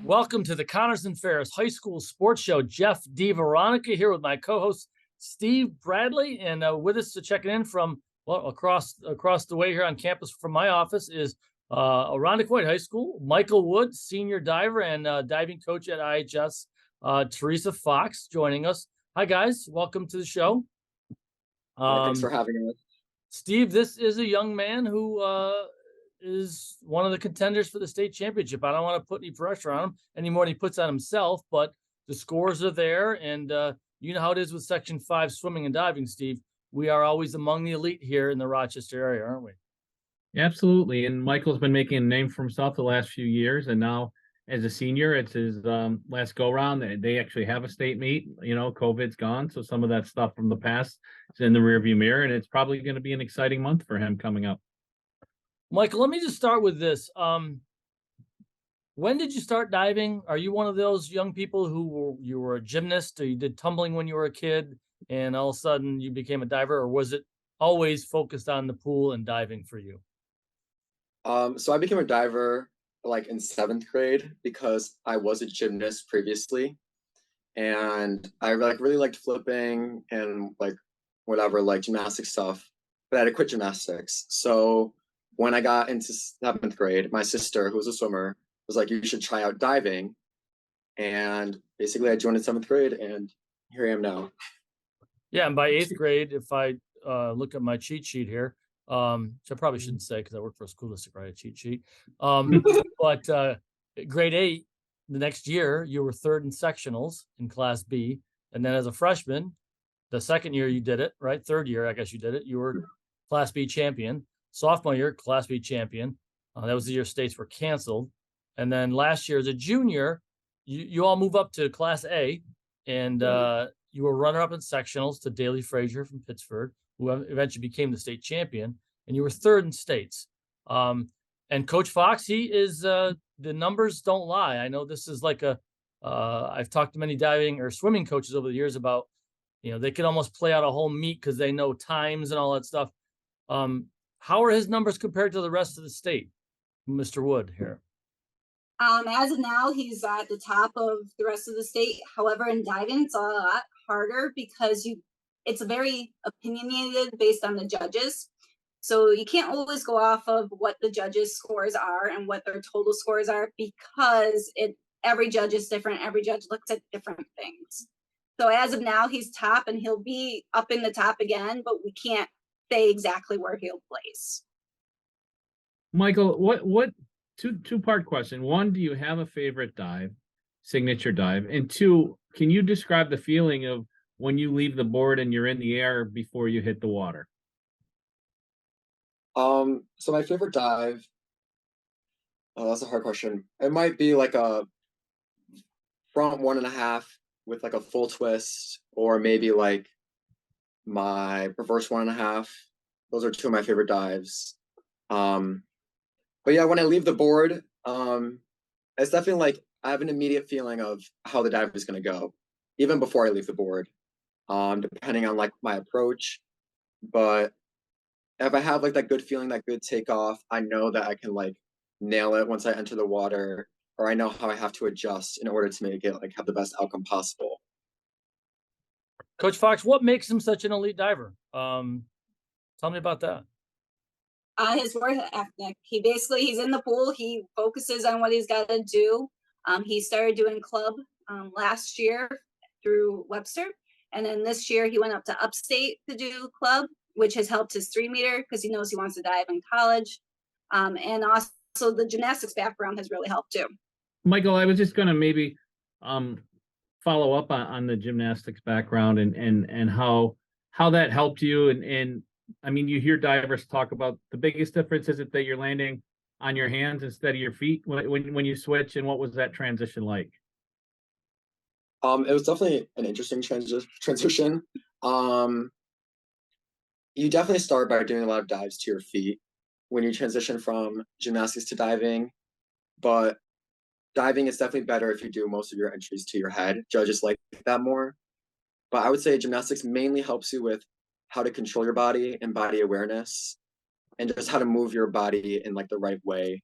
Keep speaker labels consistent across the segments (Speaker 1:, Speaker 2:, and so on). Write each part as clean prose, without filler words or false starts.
Speaker 1: Welcome to the Connors and Ferris High School Sports Show. Jeff DiVeronica here with my co-host Steve Bradley, and with us to checking in from across the way here on campus from my office is Irondequoit High School, Michael Wood, senior diver and diving coach at IHS, Teresa Fox joining us. Hi guys, welcome to the show.
Speaker 2: Thanks for having us.
Speaker 1: Steve, this is a young man who is one of the contenders for the state championship. I don't want to put any pressure on him any more than he puts on himself, but the scores are there. And you know how it is with Section 5 swimming and diving, Steve. We are always among the elite here in the Rochester area, aren't we?
Speaker 3: Absolutely. And Michael's been making a name for himself the last few years. And now as a senior, it's his last go round. They actually have a state meet. You know, COVID's gone. So some of that stuff from the past is in the rearview mirror. And it's probably going to be an exciting month for him coming up.
Speaker 1: Michael, let me just start with this. When did you start diving? Are you one of those young people who you were a gymnast, or you did tumbling when you were a kid and all of a sudden you became a diver, or was it always focused on the pool and diving for you?
Speaker 2: So I became a diver like in 7th grade because I was a gymnast previously, and I really liked flipping and like gymnastic stuff, but I had to quit gymnastics. So when I got into 7th grade, my sister, who was a swimmer, was like, you should try out diving. And basically I joined in 7th grade and here I am now.
Speaker 1: Yeah, and by 8th grade, if I look at my cheat sheet here, which I probably shouldn't say because I work for a school district, right? A cheat sheet. But grade 8, the next year, you were 3rd in sectionals in Class B. And then as a freshman, the second year you did it, right? 3rd year, I guess you did it. You were Class B champion. Sophomore year, Class B champion. That was the year states were canceled. And then last year as a junior, you all move up to Class A, and you were runner-up in sectionals to Daley Frazier from Pittsburgh, who eventually became the state champion, and you were 3rd in states. And Coach Fox, he is, the numbers don't lie. I know this is like I've talked to many diving or swimming coaches over the years about, they could almost play out a whole meet because they know times and all that stuff. How are his numbers compared to the rest of the state, Mr. Wood here?
Speaker 4: As of now, he's at the top of the rest of the state. However, in diving, it's a lot harder because it's very opinionated based on the judges. So you can't always go off of what the judges' scores are and what their total scores are, because every judge is different. Every judge looks at different things. So as of now, he's top, and he'll be up in the top again, but we can't say exactly where he'll place.
Speaker 3: Michael, what two-part question. One, do you have a favorite dive, signature dive? And 2, can you describe the feeling of when you leave the board and you're in the air before you hit the water?
Speaker 2: So my favorite dive, that's a hard question. It might be like a front 1.5 with like a full twist, or maybe like my reverse 1.5. Those are 2 of my favorite dives. But yeah, when I leave the board, it's definitely like I have an immediate feeling of how the dive is going to go, even before I leave the board, depending on like my approach. But if I have like that good feeling, that good takeoff, I know that I can like nail it once I enter the water, or I know how I have to adjust in order to make it like have the best outcome possible.
Speaker 1: Coach Fox, what makes him such an elite diver? Tell me about that.
Speaker 4: His work ethic. He's in the pool. He focuses on what he's got to do. He started doing club last year through Webster, and then this year he went up to Upstate to do club, which has helped his 3-meter because he knows he wants to dive in college. And also the gymnastics background has really helped too.
Speaker 3: Michael, I was just going to maybe follow up on the gymnastics background and how that helped you. And I mean, you hear divers talk about the biggest difference is it that you're landing on your hands instead of your feet when you switch, and what was that transition like?
Speaker 2: It was definitely an interesting transition. You definitely start by doing a lot of dives to your feet when you transition from gymnastics to diving, but diving is definitely better if you do most of your entries to your head. Judges like that more. But I would say gymnastics mainly helps you with how to control your body and body awareness, and just how to move your body in like the right way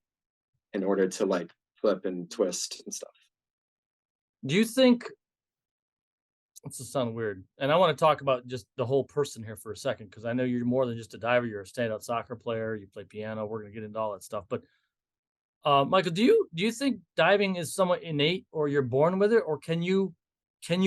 Speaker 2: in order to like flip and twist and stuff.
Speaker 1: Do you think, this will sound weird, and I want to talk about just the whole person here for a second, because I know you're more than just a diver. You're a standout soccer player. You play piano. We're going to get into all that stuff. But Michael, do you think diving is somewhat innate, or you're born with it, or can you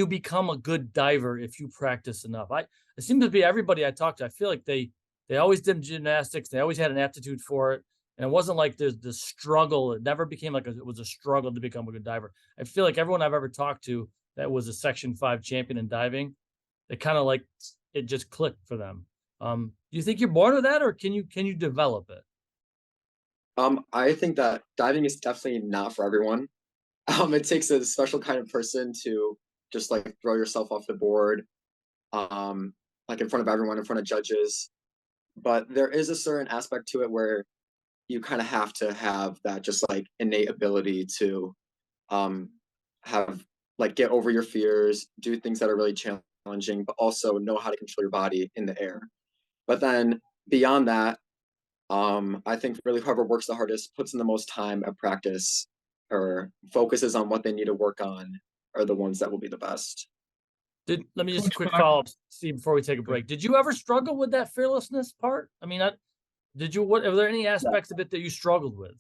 Speaker 1: become a good diver if you practice enough? It seems to be everybody I talk to, I feel like they always did gymnastics. They always had an aptitude for it. And it wasn't like there's this struggle. It never became like it was a struggle to become a good diver. I feel like everyone I've ever talked to that was a Section 5 champion in diving, they kind of like it just clicked for them. Do you think you're born with that, or can you develop it?
Speaker 2: I think that diving is definitely not for everyone. It takes a special kind of person to just like throw yourself off the board, like in front of everyone, in front of judges. But there is a certain aspect to it where you kind of have to have that just like innate ability to have like get over your fears, do things that are really challenging, but also know how to control your body in the air. But then beyond that, I think really whoever works the hardest, puts in the most time at practice, or focuses on what they need to work on, are the ones that will be the best.
Speaker 1: Let me just
Speaker 3: Coach
Speaker 1: quick
Speaker 3: Fox-
Speaker 1: follow up, Steve, before we take a break. Did you ever struggle with that fearlessness part? I mean, are there any aspects of it that you struggled with?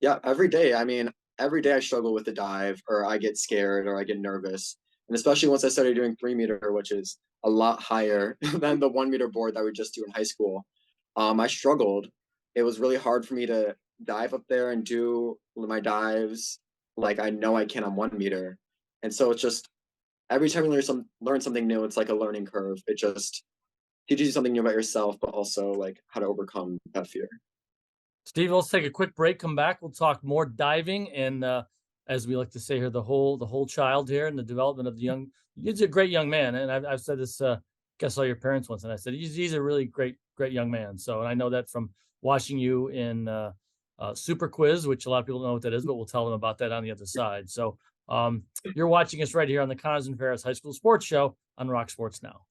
Speaker 2: Yeah, every day. I mean, every day I struggle with the dive, or I get scared, or I get nervous. And especially once I started doing 3 meter, which is a lot higher than the 1 meter board that we just do in high school. I struggled. It was really hard for me to dive up there and do my dives like I know I can on 1 meter. And so it's just every time you learn something new, it's like a learning curve. It just teaches you something new about yourself, but also like how to overcome that fear.
Speaker 1: Steve, let's take a quick break. Come back. We'll talk more diving and, as we like to say here, the whole child here and the development of the young. He's a great young man, and I've said this. I saw your parents once, and I said he's a really great young man. So, and I know that from watching you in Super Quiz, which a lot of people don't know what that is, but we'll tell them about that on the other side. So, you're watching us right here on the Connors and Ferris High School Sports Show on Rock Sports Now.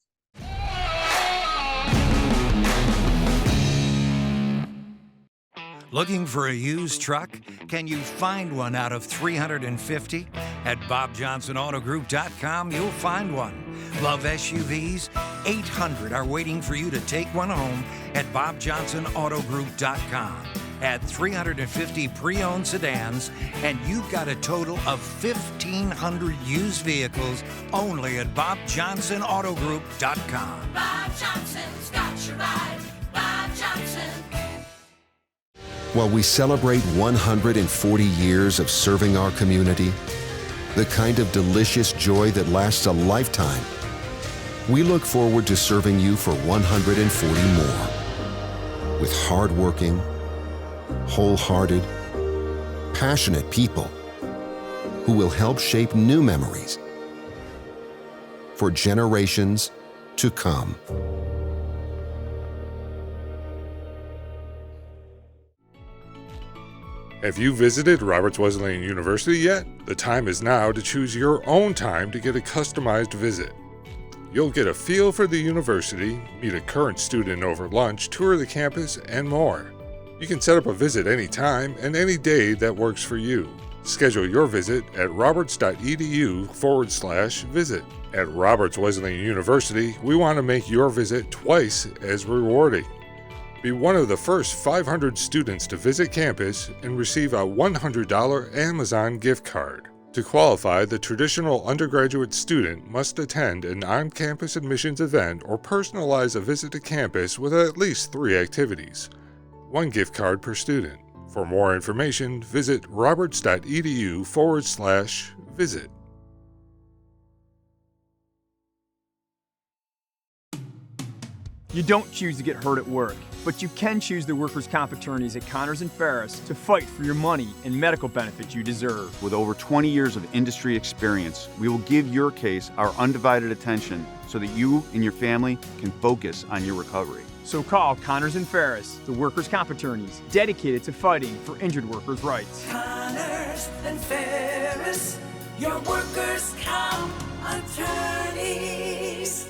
Speaker 5: Looking for a used truck? Can you find one out of 350? At BobJohnsonAutoGroup.com, you'll find one. Love SUVs? 800 are waiting for you to take one home at BobJohnsonAutoGroup.com. Add 350 pre-owned sedans, and you've got a total of 1,500 used vehicles only at BobJohnsonAutoGroup.com.
Speaker 6: Bob Johnson's got your ride. Bob Johnson.
Speaker 7: While we celebrate 140 years of serving our community, the kind of delicious joy that lasts a lifetime, we look forward to serving you for 140 more. With hardworking, wholehearted, passionate people who will help shape new memories for generations to come.
Speaker 8: Have you visited Roberts Wesleyan University yet? The time is now to choose your own time to get a customized visit. You'll get a feel for the university, meet a current student over lunch, tour the campus, and more. You can set up a visit anytime and any day that works for you. Schedule your visit at roberts.edu/visit. At Roberts Wesleyan University, we want to make your visit twice as rewarding. Be one of the first 500 students to visit campus and receive a $100 Amazon gift card. To qualify, the traditional undergraduate student must attend an on-campus admissions event or personalize a visit to campus with at least 3 activities. 1 gift card per student. For more information, visit roberts.edu/visit.
Speaker 9: You don't choose to get hurt at work, but you can choose the workers' comp attorneys at Connors and Ferris to fight for your money and medical benefits you deserve.
Speaker 10: With over 20 years of industry experience, we will give your case our undivided attention so that you and your family can focus on your recovery.
Speaker 9: So call Connors and Ferris, the workers' comp attorneys dedicated to fighting for injured workers' rights.
Speaker 6: Connors and Ferris, your workers' comp attorneys.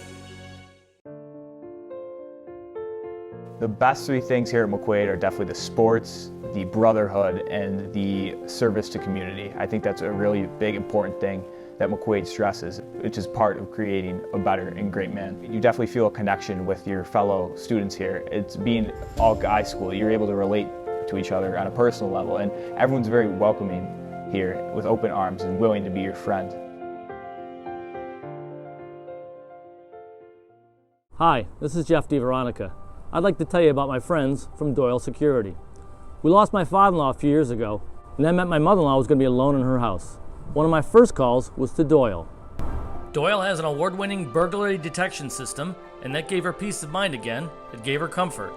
Speaker 9: The best three things here at McQuaid are definitely the sports, the brotherhood, and the service to community. I think that's a really big, important thing that McQuaid stresses, which is part of creating a better and great man. You definitely feel a connection with your fellow students here. It's being all guy school. You're able to relate to each other on a personal level, and everyone's very welcoming here with open arms and willing to be your friend.
Speaker 1: Hi, this is Jeff DiVeronica. I'd like to tell you about my friends from Doyle Security. We lost my father-in-law a few years ago, and that meant my mother-in-law was going to be alone in her house. One of my first calls was to Doyle. Doyle has an award-winning burglary detection system, and that gave her peace of mind again. It gave her comfort.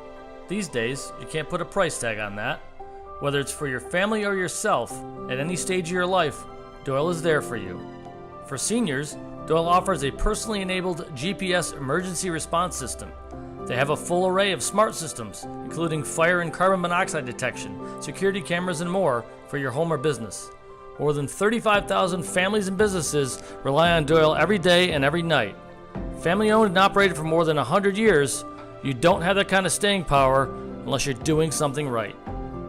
Speaker 1: These days, you can't put a price tag on that. Whether it's for your family or yourself, at any stage of your life, Doyle is there for you. For seniors, Doyle offers a personally enabled GPS emergency response system. They have a full array of smart systems, including fire and carbon monoxide detection, security cameras, and more for your home or business. More than 35,000 families and businesses rely on Doyle every day and every night. Family owned and operated for more than 100 years, you don't have that kind of staying power unless you're doing something right.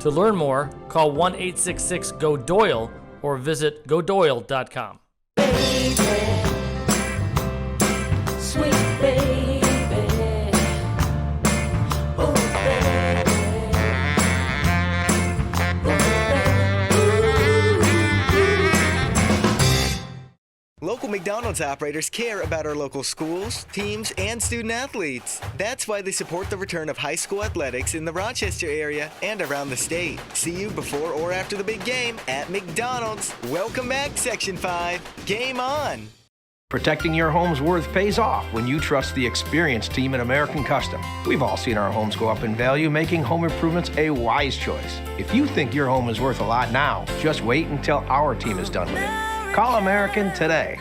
Speaker 1: To learn more, call 1-866-GO-DOYLE or visit godoyle.com.
Speaker 6: Sweet baby. Oh, baby.
Speaker 11: Local McDonald's operators care about our local schools, teams, and student athletes. That's why they support the return of high school athletics in the Rochester area and around the state. See you before or after the big game at McDonald's. Welcome back, Section 5. Game on!
Speaker 12: Protecting your home's worth pays off when you trust the experienced team at American Custom. We've all seen our homes go up in value, making home improvements a wise choice. If you think your home is worth a lot now, just wait until our team is done with it. Call American today.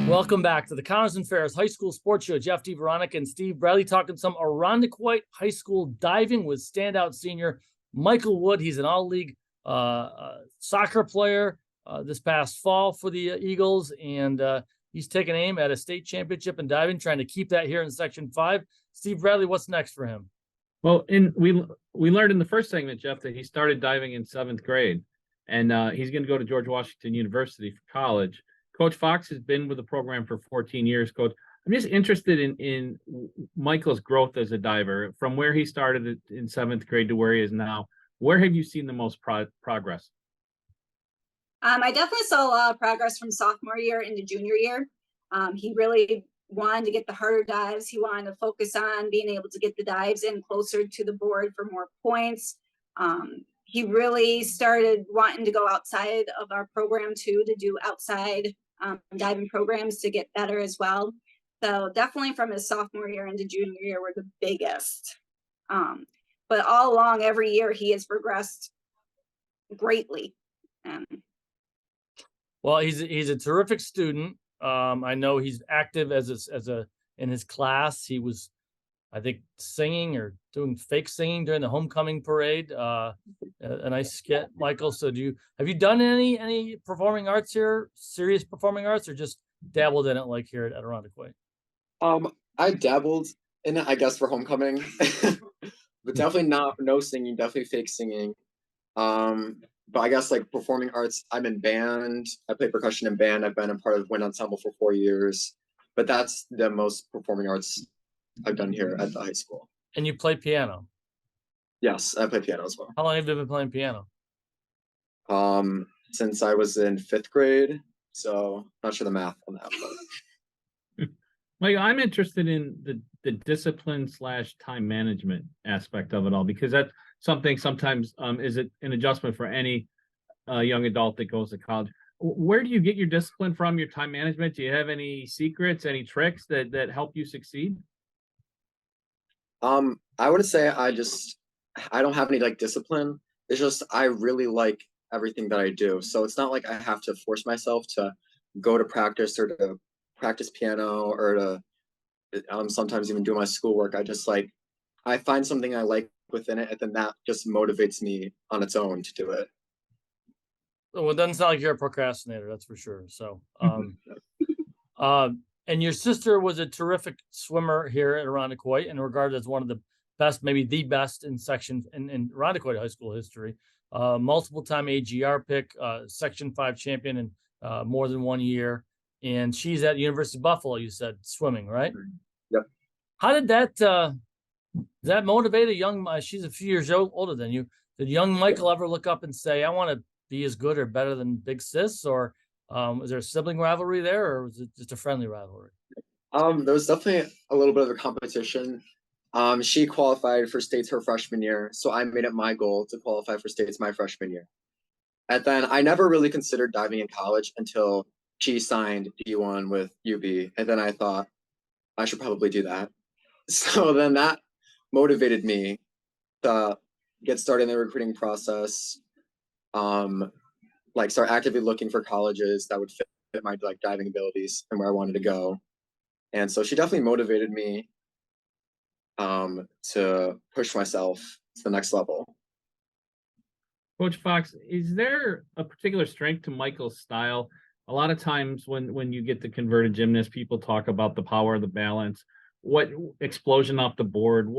Speaker 1: Welcome back to the Connors and Ferris High School Sports Show. Jeff DiVeronica and Steve Bradley talking some Irondequoit High School diving with standout senior Michael Wood. He's an all-league soccer player this past fall for the Eagles, and he's taking aim at a state championship in diving, trying to keep that here in Section 5. Steve Bradley, what's next for him?
Speaker 3: Well, we learned in the first segment, Jeff, that he started diving in 7th grade, and he's going to go to George Washington University for college. Coach Fox has been with the program for 14 years. Coach, I'm just interested in Michael's growth as a diver, from where he started in 7th grade to where he is now. Where have you seen the most progress?
Speaker 4: I definitely saw a lot of progress from sophomore year into junior year. He really wanted to get the harder dives. He wanted to focus on being able to get the dives in closer to the board for more points. He really started wanting to go outside of our program too, to do outside diving programs to get better as well. So definitely from his sophomore year into junior year were the biggest. But all along, every year he has progressed greatly.
Speaker 1: Well, he's a terrific student. I know he's active in his class. He was, I think, singing or doing fake singing during the homecoming parade. A nice skit, Michael. So have you done any performing arts here, serious performing arts, or just dabbled in it like here at Irondequoit?
Speaker 2: I dabbled in it, I guess, for homecoming. But definitely no singing, definitely fake singing. But I guess like performing arts, I'm in band. I play percussion in band. I've been a part of wind ensemble for 4 years. But that's the most performing arts I've done here at the high school.
Speaker 1: And you play piano?
Speaker 2: Yes, I play piano as well.
Speaker 1: How long have you been playing piano?
Speaker 2: Since I was in 5th grade. So not sure the math on that. But
Speaker 3: Mike, I'm interested in the discipline / time management aspect of it all, because that's something sometimes is it an adjustment for any young adult that goes to college. Where do you get your discipline from, your time management? Do you have any secrets, any tricks that help you succeed?
Speaker 2: I would say I don't have any like discipline. It's just I really like everything that I do. So it's not like I have to force myself to go to practice or to practice piano or to sometimes even do my schoolwork. I find something I like within it, and then that just motivates me on its own to do it.
Speaker 1: Well, it doesn't sound like you're a procrastinator, that's for sure. So And your sister was a terrific swimmer here at Irondequoit and regarded as one of the best, maybe the best in section in Irondequoit high school history. Multiple time AGR pick, Section 5 champion in more than 1 year. And she's at University of Buffalo, you said, swimming, right?
Speaker 2: Yep.
Speaker 1: How did that motivate a young, she's a few years older than you. Did young Michael ever look up and say, I want to be as good or better than Big Sis? Or was there a sibling rivalry there, or was it just a friendly rivalry?
Speaker 2: There was definitely a little bit of a competition. She qualified for states her freshman year, so I made it my goal to qualify for states my freshman year. And then I never really considered diving in college until she signed D1 with UB, and then I thought I should probably do that. So then that motivated me to get started in the recruiting process. Like start actively looking for colleges that would fit my like diving abilities and where I wanted to go. And so she definitely motivated me to push myself to the next level.
Speaker 3: Coach Fox, is there a particular strength to Michael's style? A lot of times when you get the converted gymnast, people talk about the power of the balance, what explosion off the board.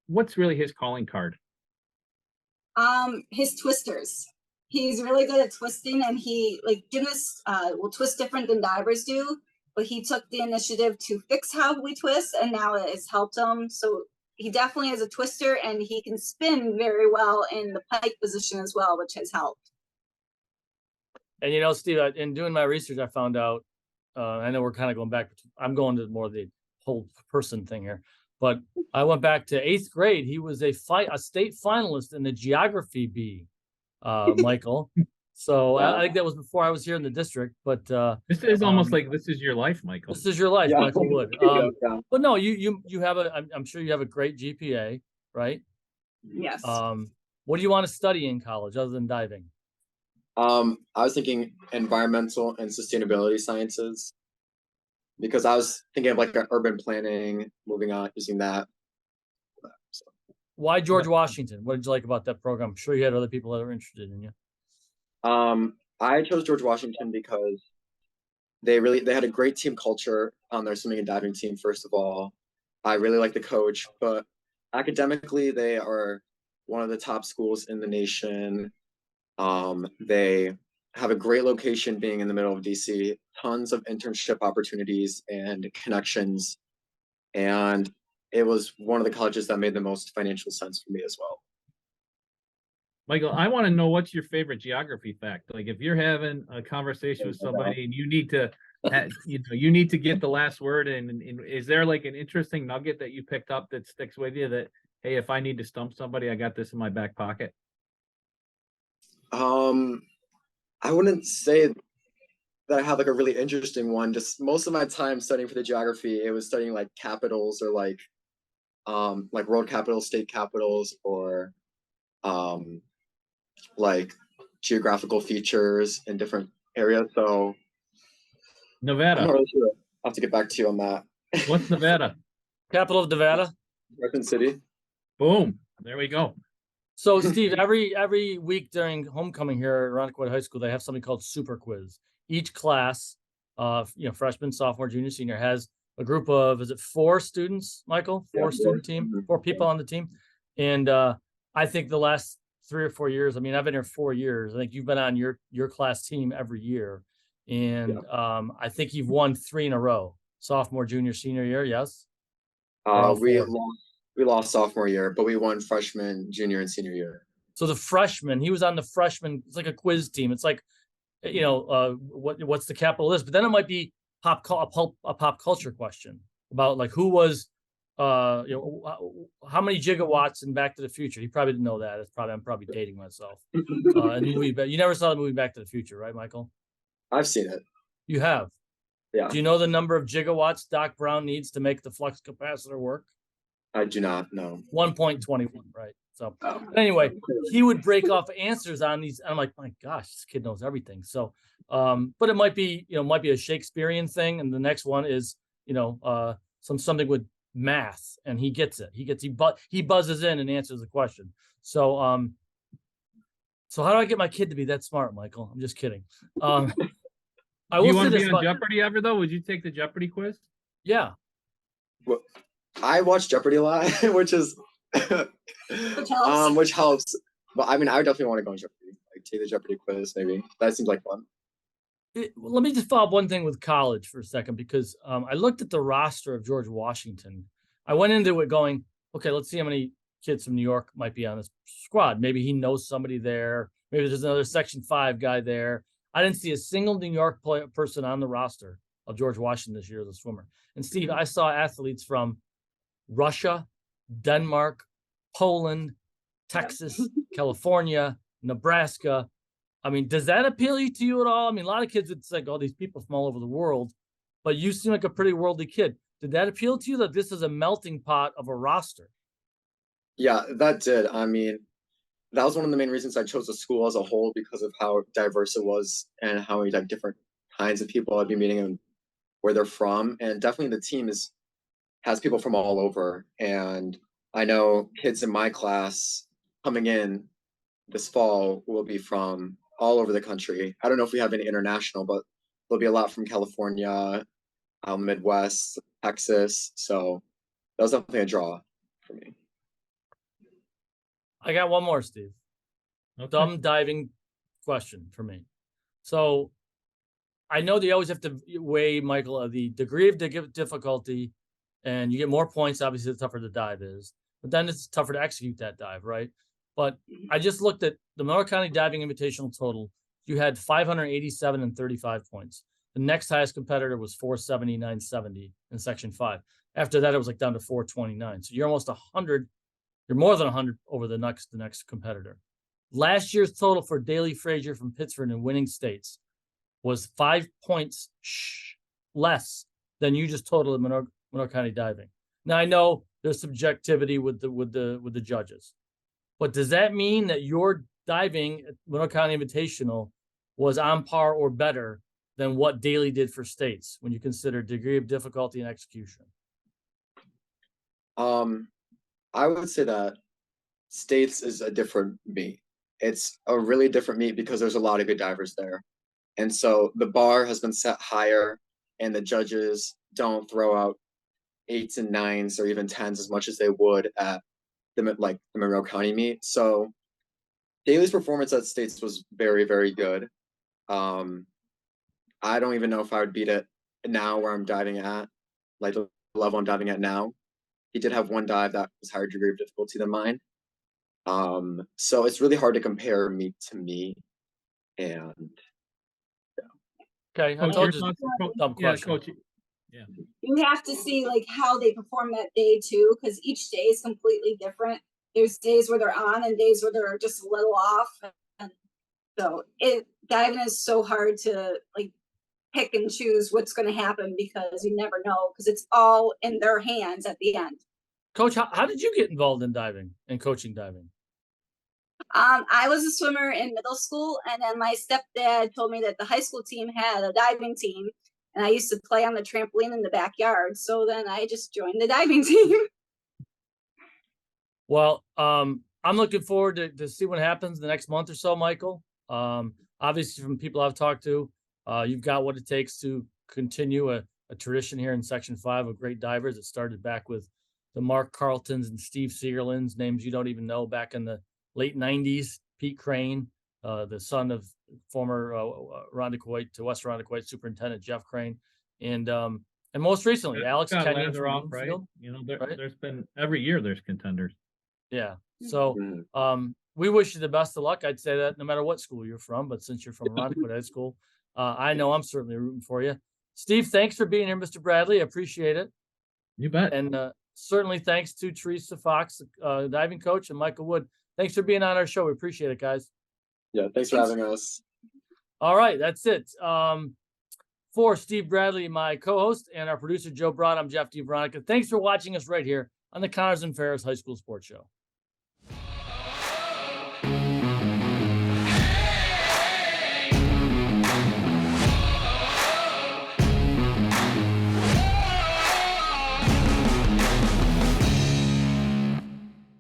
Speaker 3: What's really his calling card?
Speaker 4: His twisters. He's really good at twisting, and he like gymnasts will twist different than divers do, but he took the initiative to fix how we twist, and now it has helped him. So he definitely is a twister, and he can spin very well in the pike position as well, which has helped.
Speaker 1: And you know, Steve, in doing my research, I found out. I know we're kind of going back. I'm going to more of the whole person thing here, but I went back to 8th grade. He was a state finalist in the geography bee, Michael. So
Speaker 2: Wow.
Speaker 1: I think that was before I was here in the district. But
Speaker 3: This is almost like this is your life, Michael.
Speaker 1: this is your life,
Speaker 2: Yeah.
Speaker 1: Michael Wood.
Speaker 2: Yeah.
Speaker 1: But no, you have I'm sure you have a great GPA, right?
Speaker 4: Yes.
Speaker 1: What do you want to study in college other than diving?
Speaker 2: I was thinking environmental and sustainability sciences, because I was thinking of like urban planning, moving on, using that. So,
Speaker 1: Why George Washington? What did you like about that program? I'm sure you had other people that were interested in you.
Speaker 2: I chose George Washington because they had a great team culture on their swimming and diving team. First of all, I really like the coach, but academically they are one of the top schools in the nation. They have a great location being in the middle of DC, tons of internship opportunities and connections. And it was one of the colleges that made the most financial sense for me as well.
Speaker 3: Michael, I want to know what's your favorite geography fact. Like if you're having a conversation with somebody and you need to, you need to get the last word, and is there like an interesting nugget that you picked up that sticks with you that, hey, if I need to stump somebody, I got this in my back pocket?
Speaker 2: I wouldn't say that I have like a really interesting one. Just most of my time studying for the geography, it was studying like capitals or like world capitals, state capitals, or like geographical features in different areas. So
Speaker 3: Nevada.
Speaker 2: I'm not really sure. I'll have to get back to you on that.
Speaker 3: What's Nevada?
Speaker 1: Capital of Nevada.
Speaker 2: Carson City.
Speaker 3: Boom. There we go.
Speaker 1: So, Steve, every week during homecoming here at Irondequoit High School, they have something called Super Quiz. Each class, freshman, sophomore, junior, senior, has a group of, is it 4 students, Michael? 4 student team, 4 people on the team. And I think the last 3 or 4 years, I mean, I've been here 4 years. I think you've been on your class team every year. And I think you've won 3 in a row, sophomore, junior, senior year, yes?
Speaker 2: We lost sophomore year, but we won freshman, junior, and senior year.
Speaker 1: So the freshman, he was on the freshman. It's like a quiz team. It's like, what's the capital list? But then it might be a pop culture question about like who was, how many gigawatts in Back to the Future. He probably didn't know that. I'm probably dating myself. But you never saw the movie Back to the Future, right, Michael?
Speaker 2: I've seen it.
Speaker 1: You have.
Speaker 2: Yeah.
Speaker 1: Do you know the number of gigawatts Doc Brown needs to make the flux capacitor work?
Speaker 2: I do not know.
Speaker 1: 1.21, right? So anyway, he would break off answers on these. And I'm like, my gosh, this kid knows everything. So, but it might be a Shakespearean thing. And the next one is, something with math, and he gets it. He buzzes in and answers the question. So, so how do I get my kid to be that smart, Michael? I'm just kidding. I
Speaker 3: Do
Speaker 1: will
Speaker 3: you
Speaker 1: say
Speaker 3: want to
Speaker 1: this
Speaker 3: be on Jeopardy ever though? Would you take the Jeopardy quiz?
Speaker 1: Yeah.
Speaker 2: Well, I watch Jeopardy a lot, which is which helps. But I mean, I would definitely want to go on Jeopardy. Like take the Jeopardy quiz, maybe. That seems like fun.
Speaker 1: Let me just follow up one thing with college for a second, because I looked at the roster of George Washington. I went into it going, okay, let's see how many kids from New York might be on this squad. Maybe he knows somebody there. Maybe there's another Section 5 guy there. I didn't see a single New York person on the roster of George Washington this year as a swimmer. And Steve, I saw athletes from Russia, Denmark, Poland, Texas, California, Nebraska. I mean, does that appeal to you at all? I mean, a lot of kids, it's like all these people from all over the world, but you seem like a pretty worldly kid. Did that appeal to you, that this is a melting pot of a roster?
Speaker 2: Yeah, that did. I mean, that was one of the main reasons I chose the school as a whole, because of how diverse it was and how many like different kinds of people I'd be meeting and where they're from. And definitely the team has people from all over. And I know kids in my class coming in this fall will be from all over the country. I don't know if we have any international, but there'll be a lot from California, Midwest, Texas. So that was definitely a draw for me.
Speaker 1: I got one more, Steve.
Speaker 3: Okay.
Speaker 1: Dumb diving question for me. So I know that you always have to weigh, Michael, the degree of difficulty, and you get more points, obviously, the tougher the dive is. But then it's tougher to execute that dive, right? But I just looked at the Monroe County Diving Invitational total. You had 587 and 35 points. The next highest competitor was 479.70 in Section 5. After that, it was like down to 429. So you're almost 100. You're more than 100 over the next competitor. Last year's total for Daley Frazier from Pittsford in winning states was 5 points less than you just totaled in Monroe County Diving. Now I know there's subjectivity with the judges, but does that mean that your diving at Monroe County Invitational was on par or better than what Daley did for states when you consider degree of difficulty and execution?
Speaker 2: I would say that states is a different meet. It's a really different meet because there's a lot of good divers there. And so the bar has been set higher, and the judges don't throw out 8s and 9s or even 10s as much as they would at the Monroe County meet. So Daley's performance at states was very, very good. I don't even know if I would beat it now where I'm diving at, like the level I'm diving at now. He did have one dive that was higher degree of difficulty than mine. So it's really hard to compare me to me. And
Speaker 1: okay, I told you dumb question.
Speaker 3: Coach.
Speaker 4: You have to see like how they perform that day too, because each day is completely different. There's days where they're on and days where they're just a little off. And so diving is so hard to like pick and choose what's going to happen, because you never know, because it's all in their hands at the end.
Speaker 1: Coach, how did you get involved in diving and coaching diving?
Speaker 4: I was a swimmer in middle school, and then my stepdad told me that the high school team had a diving team, and I used to play on the trampoline in the backyard. So then I just joined the diving team.
Speaker 1: Well, I'm looking forward to see what happens the next month or so, Michael. Obviously, from people I've talked to, you've got what it takes to continue a tradition here in Section 5 of great divers. It started back with the Mark Carltons and Steve Segerlands, names you don't even know, back in the late 90s. Pete Crane, the son of former Irondequoit to West Irondequoit Superintendent Jeff Crane, and most recently Alex Kenyon from
Speaker 3: off, right? You know, there's been every year there's contenders.
Speaker 1: Yeah. So we wish you the best of luck. I'd say that no matter what school you're from, but since you're from Irondequoit High School, I know I'm certainly rooting for you. Steve, thanks for being here, Mr. Bradley. I appreciate it.
Speaker 3: You bet.
Speaker 1: And certainly thanks to Teresa Fox, diving coach, and Michael Wood. Thanks for being on our show. We appreciate it, guys.
Speaker 2: Yeah, thanks for having us.
Speaker 1: All right, that's it. For Steve Bradley, my co-host, and our producer, Joe Broad, I'm Jeff DiVeronica. Thanks for watching us right here on the Connors and Ferris High School Sports Show.